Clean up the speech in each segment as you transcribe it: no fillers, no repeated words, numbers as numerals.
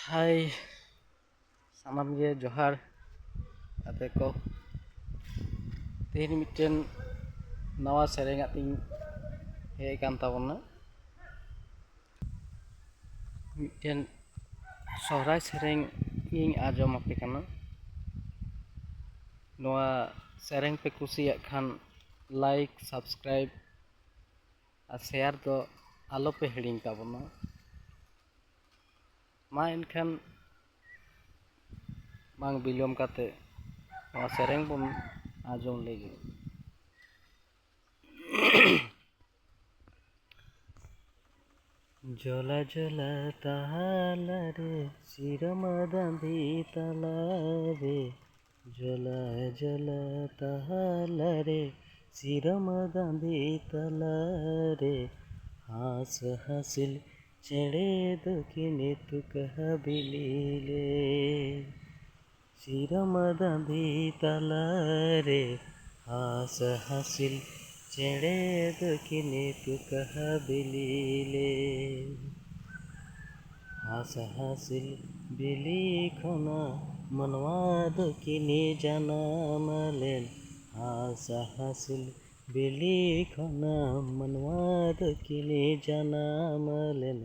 Hai, sanam ge johar ate ko tehen mitten nawa sereng ating hej kan tabona mitten sohrai sereng ing ajom ape kana noa sereng pe kusiyak khan like subscribe R share do alo pe hiring tabona ma enkhan bang bilom kate noa sereng bon ajom lege জলা জলা তাহালারে শিরমদান্ধি তালাবে জলা জলা তাহালারে শিরমদান্ধি তালারে হাস হাসিল চেড়ে দক্ষিণে তুকহ বিলিলে শিরমদান্ধি তালারে হাস হাসিল চেড়ে দক্ষিণে তুকহ বিলিলে হাস হাসিল বিলি খনা মনवा দক্ষিণে জানামলেন হাস হাসিল বিলি খনা মনवा দক্ষিণে জানামলেন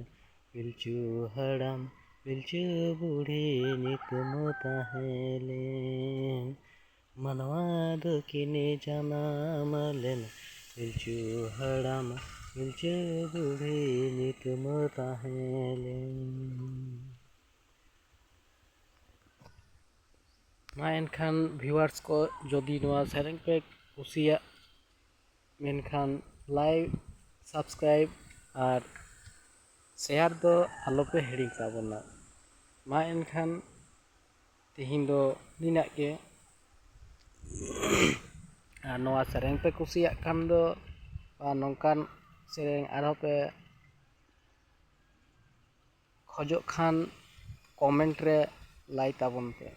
পিলচু হাড়াম পিলচু বুড়ি নিতুম তাহেলেন मनवा दक्षिणे जनामलेन पिलचु हड़ाम पिलचु बूढ़ी नितम ताहेलेन मा एनखान ভিউয়ার্স को যদি नोआ सेरेंग पे कुसिया मेनखान लाइक सब्सक्राइब और शेयर दो आलो पे हिड़ी ताबोना मा एनखान तेहिं दो निना के আর নোয়া সেরেং পে কুসিয়াক খান দো বা নংকান সেরেং আরো পে খোজক খান কমেন্ট রে লাই তাবন पे।